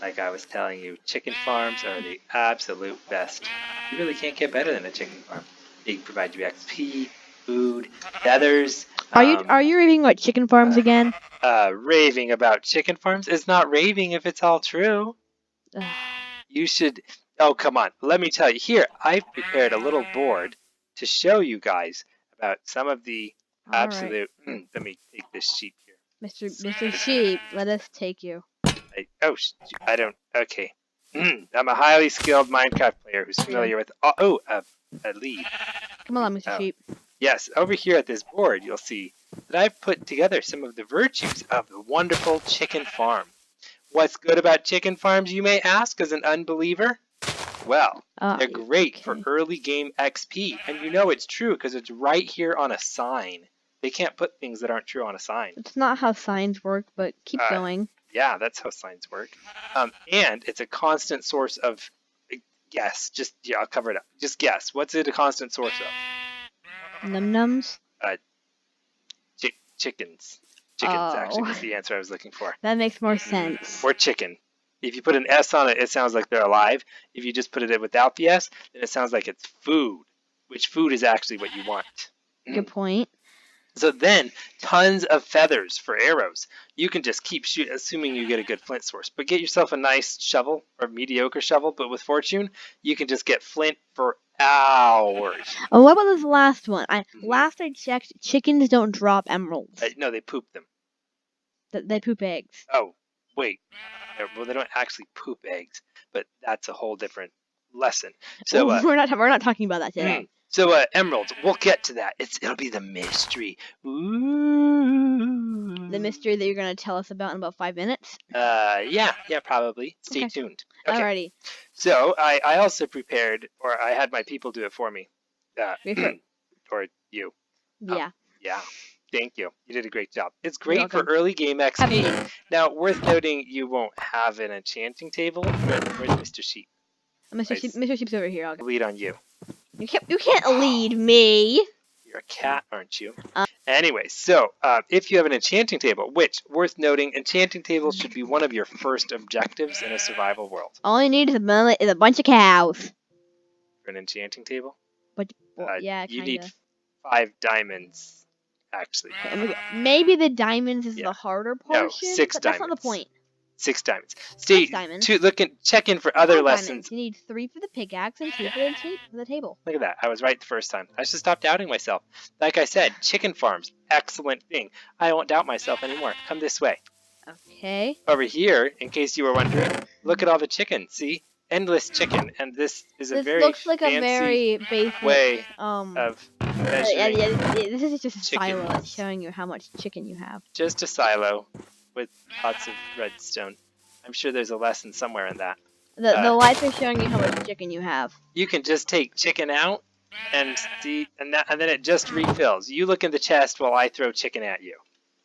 Like I was telling you, chicken farms are the absolute best. You really can't get better than a chicken farm. They provide you XP, food, feathers. Are you raving about chicken farms again? Raving about chicken farms is not raving if it's all true. You should. Oh, come on. Let me tell you. Here, I've prepared a little board to show you guys about some of the absolute. Right. Let me take this sheep here. Mr. Sheep, let us take you. I don't. Okay. I'm a highly skilled Minecraft player who's familiar with. A lead. Come along, Mr. Sheep. Yes, over here at this board, you'll see that I've put together some of the virtues of the wonderful chicken farm. What's good about chicken farms, you may ask, as an unbeliever? Well, they're great for early game XP, and you know it's true because it's right here on a sign. They can't put things that aren't true on a sign. It's not how signs work, but keep going. Yeah, that's how signs work. And it's a constant source of guess. I'll cover it up. Just guess. What's it a constant source of? Num-nums? Chickens. Chickens actually was the answer I was looking for. That makes more sense. Or chicken. If you put an S on it, it sounds like they're alive. If you just put it without the S, then it sounds like it's food, which food is actually what you want. Good point. So then, tons of feathers for arrows. You can just keep shooting, assuming you get a good flint source. But get yourself a nice shovel, or mediocre shovel, but with fortune, you can just get flint for hours. Oh, what about this last one? Last I checked, chickens don't drop emeralds. No, they poop them. They poop eggs. Oh, wait. Well, they don't actually poop eggs, but that's a whole different lesson. So we're not talking about that today. So emeralds, we'll get to that. It'll be the mystery. Ooh. The mystery that you're gonna tell us about in about 5 minutes. Yeah, probably. Stay tuned. Okay. Alrighty. So I also prepared, or I had my people do it for me. Or you. Yeah. Yeah. Thank you. You did a great job. It's great for early game XP. Now, worth noting, you won't have an enchanting table. Where's Mr. Sheep? Mr. Sheep's over here. I'll lead on you. You can't lead me. You're a cat, aren't you? Anyway, so if you have an enchanting table, which, worth noting, enchanting tables should be one of your first objectives in a survival world. All you need is a bunch of cows. For an enchanting table? But yeah, you need 5 diamonds. Actually, maybe the diamonds is the harder portion. No, 6 but diamonds. That's not the point. 6 diamonds. Stay check in for other lessons. You need 3 for the pickaxe and 2 for the table. Look at that. I was right the first time. I should stop doubting myself. Like I said, chicken farms, excellent thing. I won't doubt myself anymore. Come this way. Okay. Over here, in case you were wondering, look at all the chicken. See? Endless chicken, and this is a very looks like a very basic way of measuring this is just a chickens. silo showing you how much chicken you have. Just a silo with lots of redstone. I'm sure there's a lesson somewhere in that. The lights are showing you how much chicken you have. You can just take chicken out and see, and then it just refills. You look in the chest while I throw chicken at you.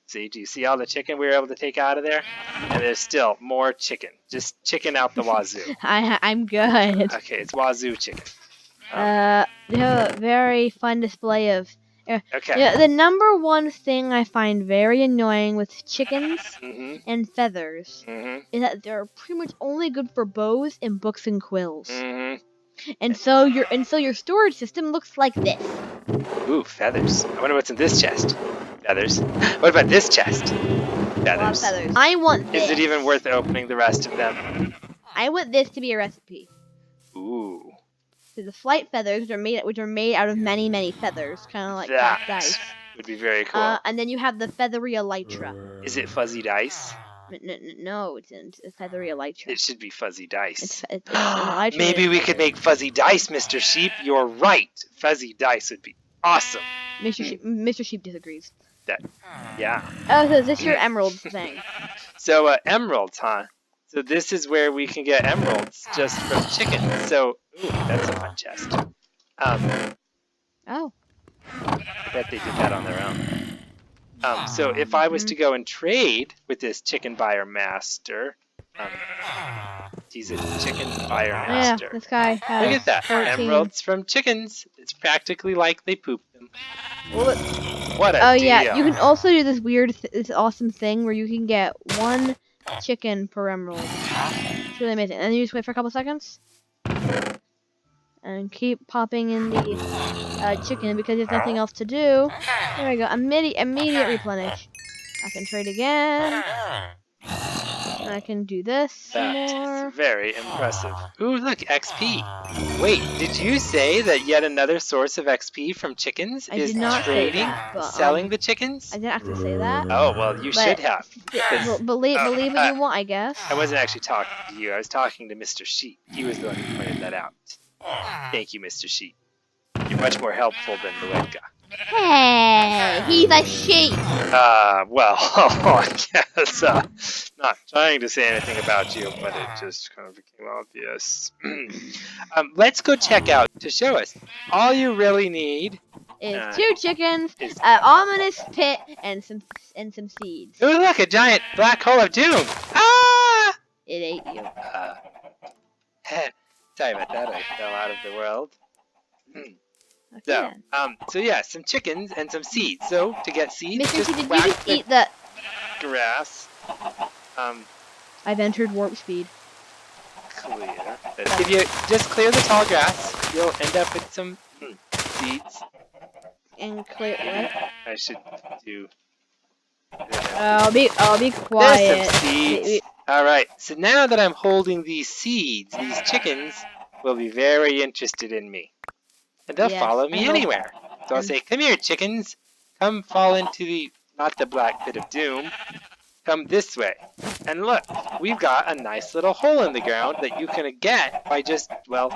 See, do you see all the chicken we were able to take out of there? And there's still more chicken. Just chicken out the wazoo. I'm good. Okay, it's wazoo chicken. They have a very fun display of... Okay. Yeah, the number one thing I find very annoying with chickens and feathers is that they're pretty much only good for bows and books and quills. And so your storage system looks like this. Ooh, feathers. I wonder what's in this chest. Feathers. What about this chest? Feathers. A lot of feathers. I want this. Is it even worth opening the rest of them? I want this to be a recipe. Ooh. So the flight feathers which are made out of many feathers, kind of like dice. Would be very cool. And then you have the feathery elytra. Is it fuzzy dice? No, it's a feathery elytra. It should be fuzzy dice. It's elytra. Maybe we could make fuzzy dice, Mr. Sheep. You're right. Fuzzy dice would be awesome. Mr. Sheep disagrees. Yeah. Oh, so is this your emerald thing? So emeralds, huh? So this is where we can get emeralds just from chicken. So, ooh, that's a fun chest. Oh. I bet they did that on their own. So if I was to go and trade with this chicken buyer master, he's a chicken buyer master. Yeah, this guy has Look at that. 14. Emeralds from chickens. It's practically like they poop them. What a deal. Yeah, you can also do this weird, this awesome thing where you can get 1 chicken per emerald. really amazing. And then you just wait for a couple seconds. And keep popping in the chicken because there's nothing else to do. There we go. Immediate replenish. I can trade again. And I can do this some more. That's very impressive. Ooh, look, XP. Wait, did you say that yet another source of XP from chickens I is did not say trading, that, but, selling the chickens? I didn't actually say that. Oh, well, you should have. Believe what you want, I guess. I wasn't actually talking to you. I was talking to Mr. Sheep. He was the one who pointed that out. Thank you, Mr. Sheep. You're much more helpful than the Wedka. Hey, he's a sheep. Well, I guess, not trying to say anything about you, but it just kind of became obvious. Let's go check out to show us. All you really need is 2 chickens, an ominous pit, and some seeds. Ooh, look, a giant black hole of doom. Ah! It ate you. Sorry about that. I fell out of the world. Okay. So yeah, some chickens and some seeds. So to get seeds, Mr. just Sheep, did you whack just the eat the grass. I've entered warp speed. Clear. If you just clear the tall grass, you'll end up with some seeds. And clear what? I should do. I'll be quiet. There's some seeds. All right. So now that I'm holding these seeds, these chickens will be very interested in me. And they'll follow me anywhere. So I'll say, come here, chickens. Come fall into not the black pit of doom. Come this way. And look, we've got a nice little hole in the ground that you can get by just,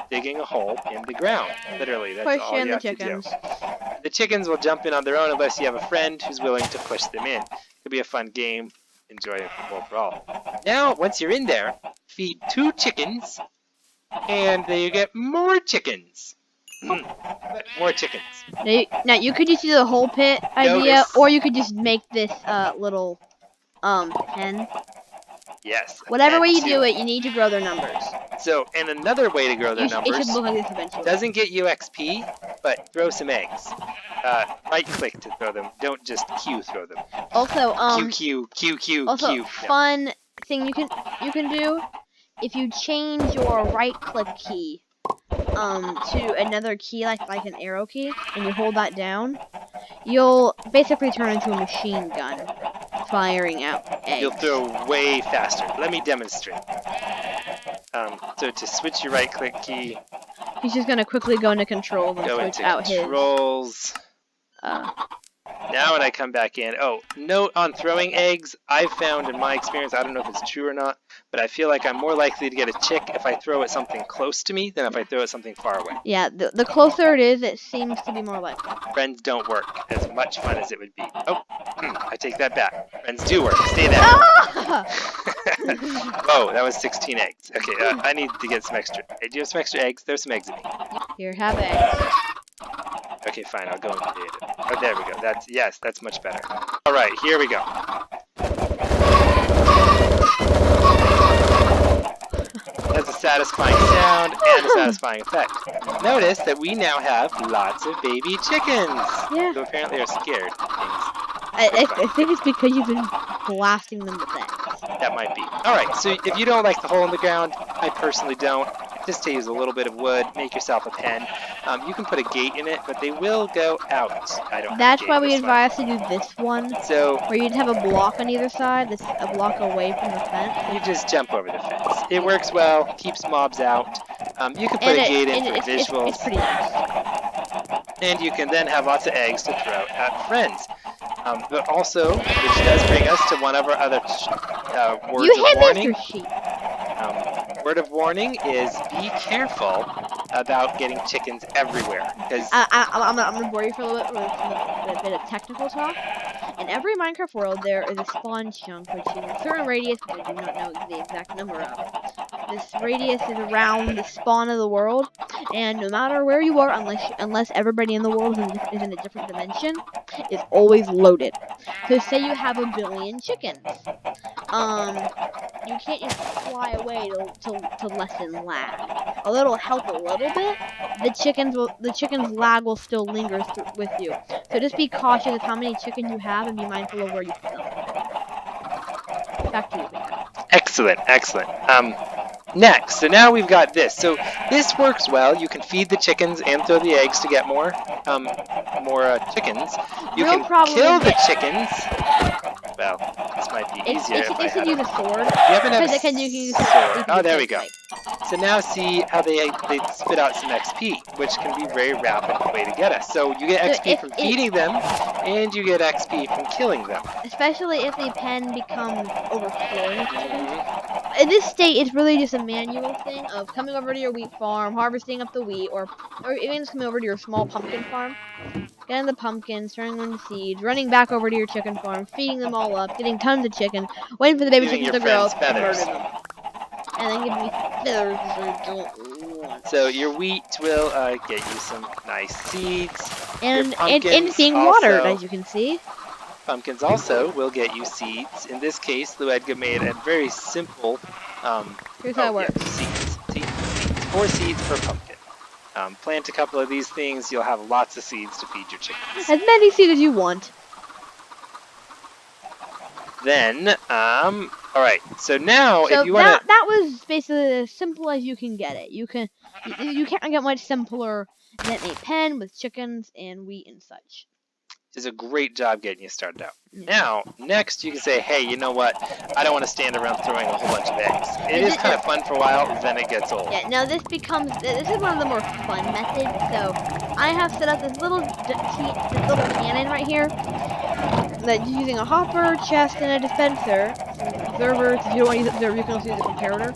digging a hole in the ground. Literally, that's all you have to do. The chickens will jump in on their own unless you have a friend who's willing to push them in. It'll be a fun game. Enjoy it overall. Now, once you're in there, feed 2 chickens, and then you get more chickens. More chickens. Now you could just do the whole pit idea, or you could just make this little pen. Yes. Whatever way you do it, you need to grow their numbers. So, and another way to grow their numbers. It should look like this eventually. Doesn't get you XP, but throw some eggs. Right click to throw them. Don't just Q throw them. Also, Q. Also, fun thing you can do if you change your right click key to another key like an arrow key, and you hold that down, you'll basically turn into a machine gun, firing out eggs. You'll throw way faster. Let me demonstrate. So to switch your right click key, he's just gonna quickly go into controls and switch out controls. Now when I come back in, note on throwing eggs, I've found in my experience, I don't know if it's true or not, but I feel like I'm more likely to get a chick if I throw it something close to me than if I throw it something far away. Yeah, the closer it is, it seems to be more likely. Friends don't work as much fun as it would be. Oh, I take that back. Friends do work. Stay there. Whoa, that was 16 eggs. Okay, I need to get some extra. Hey, do you have some extra eggs? There's some eggs in me. Here, have eggs. Okay, fine. I'll go and create it. Oh, there we go. That's much better. All right, here we go. That's a satisfying sound and a satisfying effect. Notice that we now have lots of baby chickens. Yeah. Who apparently are scared. I think it's because you've been blasting them with eggs. That might be. Alright, so if you don't like the hole in the ground, I personally don't. Just to use a little bit of wood, make yourself a pen. You can put a gate in it, but they will go out. That's why we advise to do this one. So where you'd have a block on either side, that's a block away from the fence. You just jump over the fence. It works well, keeps mobs out. You can put a gate in for visuals. It's pretty nice. And you can then have lots of eggs to throw at friends. But also, which does bring us to one of our other words of warning. Mr. Sheep. Word of warning is be careful about getting chickens everywhere. I'm gonna bore you for a little bit with a bit of technical talk. In every Minecraft world, there is a spawn chunk, which is a certain radius, which I do not know the exact number of. This radius is around the spawn of the world, and no matter where you are, unless everybody in the world is in a different dimension, it's always loaded. So say you have 1 billion chickens. You can't just fly away to lessen lag. Although it'll help a little bit, the chicken's lag will still linger with you. So just be cautious of how many chickens you have and be mindful of where you put them. Back to you, Victor. Excellent. Next, so now we've got this. So this works well. You can feed the chickens and throw the eggs to get more chickens. You Real can problem kill is the this. chickens. Well, this might be easier if I They should had use a... a sword. You happen to have Because you can use it. sword. You can Oh, do there we pig go. fight. So now see how they spit out some XP, which can be a very rapid way to get us. So you get So XP from feeding them, and you get XP from killing them. especially if the pen becomes overflowing with chickens. Mhm. In this state, it's really just a manual thing of coming over to your wheat farm, harvesting up the wheat, or even just coming over to your small pumpkin farm, getting the pumpkins, turning them into seeds, running back over to your chicken farm, feeding them all up, getting tons of chicken, waiting for the baby Giving chickens your to grow, friends and murder feathers. them. And then giving me feathers because I don't want. So your wheat will get you some nice seeds. Your And pumpkins it's being watered, also as you can see. pumpkins also will get you seeds. In this case, Lou Edgar made a very simple. Here's how it Yeah, works. seeds. See, seeds. 4 seeds per pumpkin. Plant a couple of these things, you'll have lots of seeds to feed your chickens. As many seeds as you want. Then, all right. So now, So if you want to, that was basically as simple as you can get it. You can't get much simpler than a pen with chickens and wheat and such. is a great job getting you started out. Yeah. Now, next you can say, hey, you know what? I don't want to stand around throwing a whole bunch of eggs. It is kind of fun for a while, then it gets old. Yeah. Now this is one of the more fun methods. So I have set up this little cannon right here. That using a hopper, chest, and a dispenser. Observers, if you don't want to use observer, you can also use a comparator.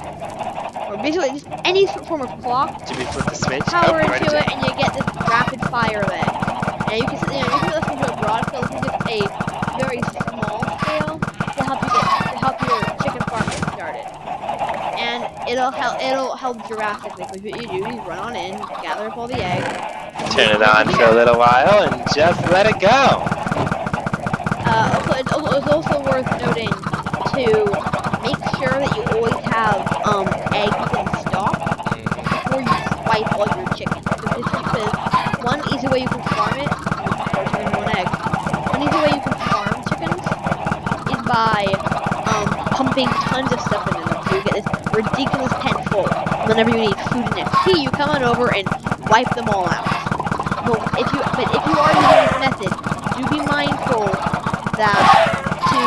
Or basically just any form of clock. Did we flip the switch? Power Oh, right into it, and you get this rapid fire of eggs. And you can you can listen to a broad scale. This is just a very small scale to help your chicken farm get started. And it'll help drastically. So what you do is run on in, gather up all the eggs, Turn it on for a little while and just let it go. It's also worth noting to make sure that you always have eggs in stock before you swipe all your chickens. Because one easy way you can farm it, or chicken one egg. One easy way you can farm chickens is by pumping tons of stuff into them. So you get this ridiculous pen full. Whenever you need food and XP, you come on over and wipe them all out. But if you are using this method, do be mindful that to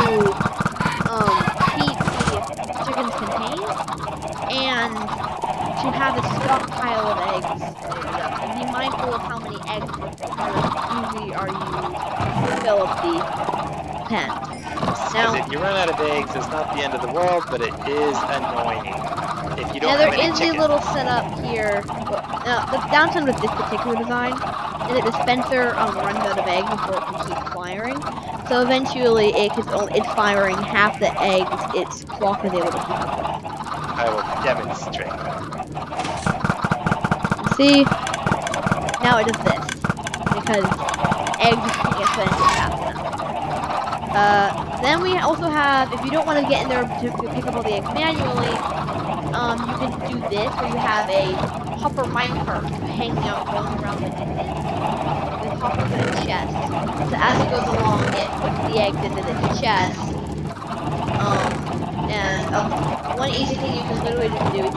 keep the chickens contained and to have a stockpile of eggs saved up. And be mindful of how many eggs usually are used to fill up the pen. Because if you run out of eggs, it's not the end of the world, but it is annoying if you don't now have there any is chicken. a little setup here. Now the downside with this particular design is that the dispenser runs out of eggs before it can keep firing. So eventually it's firing half the eggs its clock is able to keep up with. I will demonstrate. See? Now it does this. Because eggs can't get fed into fast enough. Then we also have, if you don't want to get in there to pick up all the eggs manually, you can do this where you have a hopper minecart hanging out going around the distance. With hoppers in a chest. So as it goes along, it puts the eggs into this chest. One easy thing you can literally just do is you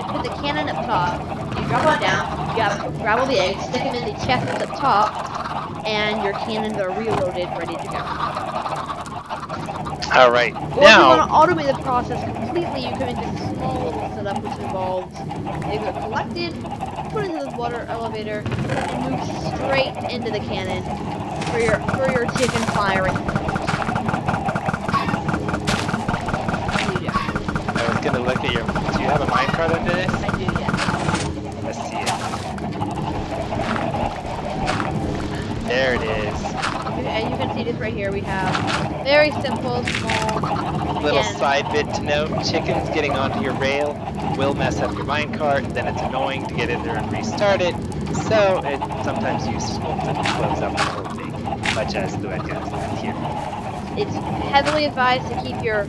put the cannon up top, you drop it down, you grab all the eggs, stick them in the chest that's up top, and your cannons are reloaded, ready to go. Alright, Or if you want to automate the process completely, you can make a small little setup which involves eggs are collected, put into this water elevator, and move straight into the cannon for your chicken firing. I was gonna look at your. Do you have a minecart under this? I do, yeah. Let's see it. There it is. And you can see this right here. We have very simple, small. Little side bit to note: chickens getting onto your rail will mess up your minecart. Then it's annoying to get in there and restart it. So it's sometimes useful to close up the whole thing, much as the wet guys here. It's heavily advised to keep your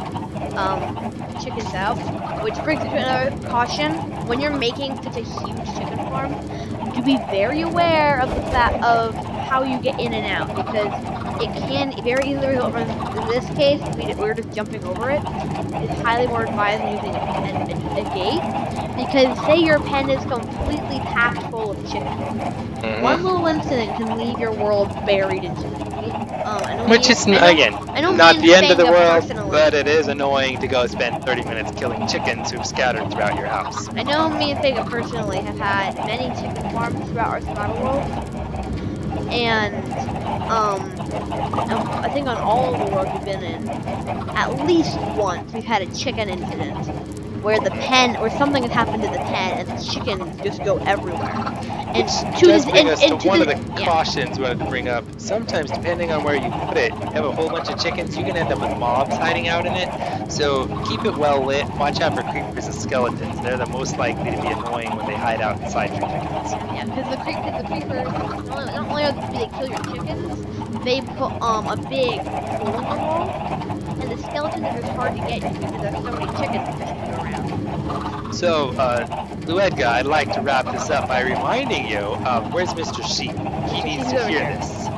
chickens out, which brings me to another caution. When you're making such a huge chicken farm, do be very aware of the fact of how you get in and out, because it can very easily result in this case, we're just jumping over it. It's highly more advised than using a gate, because say your pen is completely packed full of chickens. One little incident can leave your world buried in chickens. Which is, again, I know me not and the end of the Phanga world, personally. but it is annoying to go spend 30 minutes killing chickens who've scattered throughout your house. I know me and Phanga personally have had many chicken farms throughout our survival world, and I think on all the worlds we've been in, at least once we've had a chicken incident where the pen or something has happened to the pen and the chickens just go everywhere. And Which to does this bring us to to one of this the cautions we wanted to bring up. Sometimes, depending on where you put it, you have a whole bunch of chickens, you can end up with mobs hiding out in it. So keep it well lit. Watch out for creepers and skeletons. They're the most likely to be annoying when they hide out inside your chickens. Yeah, because the creepers not only do they kill your chickens, they put a big hole in your wall, and the skeletons are just hard to get to because there's so many chickens sitting around. So, Luedga, I'd like to wrap this up by reminding you of where's Mr. Sheep? He needs He's to over hear here. this.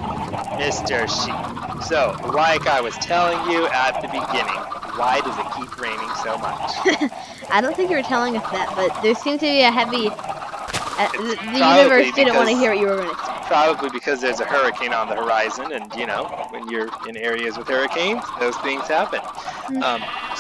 Mr. Sheep. So, like I was telling you at the beginning, why does it keep raining so much? I don't think you were telling us that, but there seems to be a heavy. It's The universe didn't want to because hear what you were going to say. probably because there's a hurricane on the horizon, and you know, when you're in areas with hurricanes, those things happen.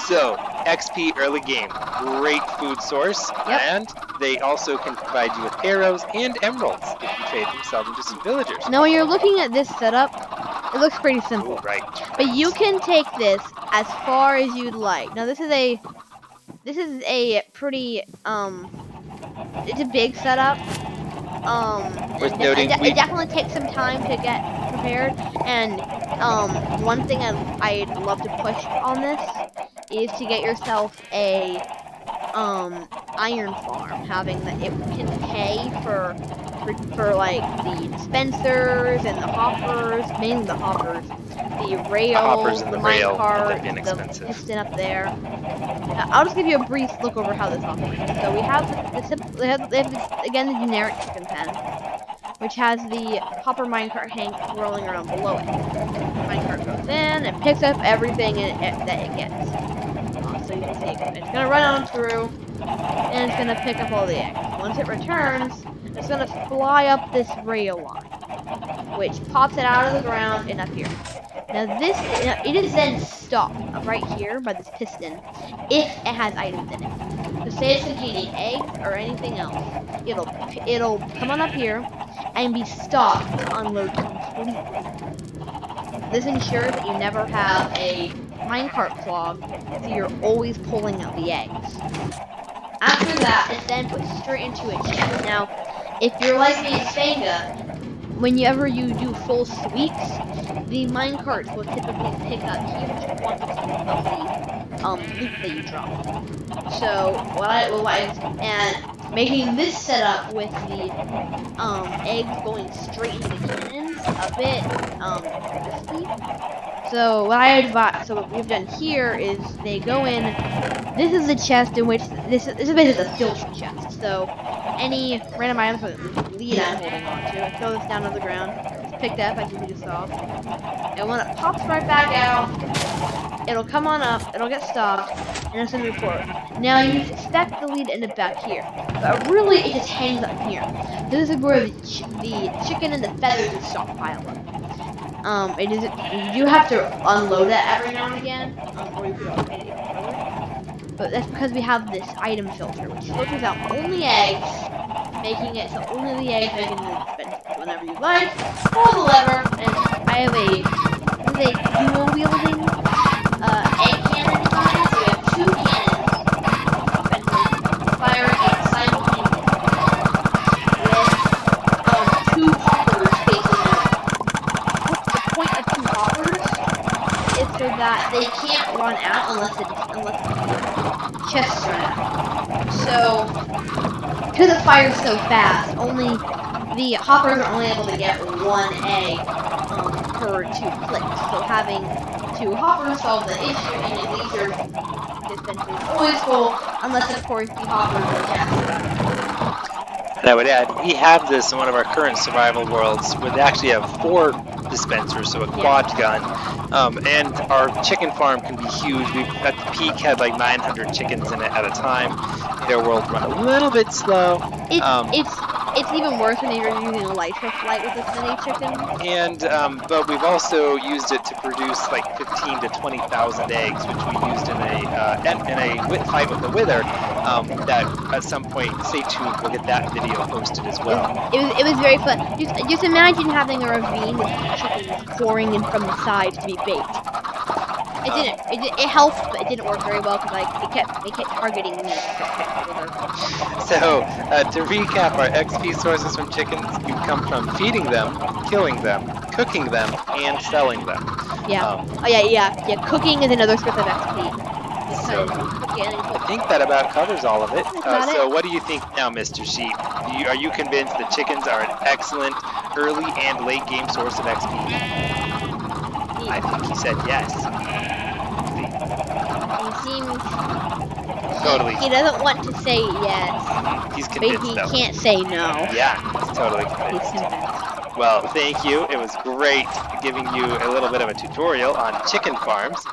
So XP early game, great food source, Yep. and they also can provide you with arrows and emeralds if you trade them, sell them to some villagers. Now, when you're looking at this setup, it looks pretty simple. Ooh, right. But you can take this as far as you'd like. Now, this is a pretty it's a big setup. Worth noting, It definitely takes some time to get prepared. And one thing I'd love to push on this is to get yourself a iron farm, having that it can pay for like the dispensers and the hoppers, mainly the hoppers, the rails, the minecart, the piston up there. I'll just give you a brief look over how this operates. So we have they have this, again, the generic chicken pen, which has the hopper minecart rolling around below it. Minecart goes in and picks up everything that it gets. So you can see it's gonna run on through, and it's gonna pick up all the eggs. Once it returns, it's gonna fly up this rail line, which pops it out of the ground and up here. Now it is then stopped right here by this piston if it has items in it. So say it's containing eggs or anything else, it'll come on up here and be stopped to unload completely. This ensures that you never have a minecart clog, so you're always pulling out the eggs. After that, it's then put straight into a chest. Now, if you're like me and Phanga, whenever you do full sweeps, the minecarts will typically pick up huge quantities of the loot that you drop. So and making this setup with the eggs going straight into the cannons a bit risky. So what we've done here is they go in. This is the chest in which this is basically the filter chest. So any random items with lead I'm holding onto, I throw this down to the ground. It's picked up as you just saw, and when it pops right back out, it'll come on up, it'll get stopped, and it's gonna report. Now you'd expect the lead to end up back here, but really it just hangs up here. This is where the chicken and the feathers would stockpile up. You do have to unload it every now and again, or you could also get it even further. But that's because we have this item filter, which filters out only eggs, making it so only the eggs make it into the dispenser. So whenever you like, pull the lever, and I have a dual wielding egg cannon design. So we have two cannons, dispensers, firing simultaneously with two hoppers facing out. The point of two hoppers is so that they can't run out unless the chests run out. So, because it fires so fast, only the hoppers are only able to get one egg per 2 clicks. So having 2 hoppers solves the issue, and it leaves your dispensers always full, unless of course the hoppers are gassed. And I would add, we have this in one of our current survival worlds where they actually have 4 dispenser, so a Yeah. quad gun. And our chicken farm can be huge. We've at the peak had like 900 chickens in it at a time. Made our world run a little bit slow. It's even worse when you're using a lighter flight with this many chickens. But we've also used it to produce like 15 to 20,000 eggs, which we used in a fight with the wither. That at some point, stay tuned. We'll get that video posted as well. It was very fun. Just imagine having a ravine with chickens pouring in from the sides to be bait. It helped, but it didn't work very well because it kept targeting me to fight the wither. So, to recap, our XP sources from chickens can come from feeding them, killing them, cooking them, and selling them. Yeah. Yeah. Cooking is another source of XP because So, you cook it and I think that about covers all of it. That's about So, it. what do you think now, Mr. Sheep? Are you convinced that chickens are an excellent early and late game source of XP? I think he said yes. He seems Totally. he doesn't want to say yes, He's but convinced, he though. can't say no. Yeah, he's totally He's convinced. convinced. Well, thank you. It was great giving you a little bit of a tutorial on chicken farms.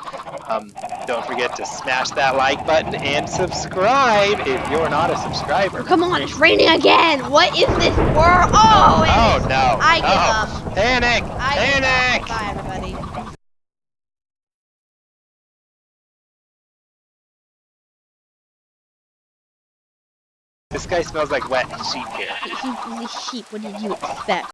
Don't forget to smash that like button and subscribe if you're not a subscriber. Oh, come on, it's raining again. What is this world? Oh no! I give up. Panic! I Panic! give up. Bye, everybody. This guy smells like wet sheep here. He's a sheep. What did you expect?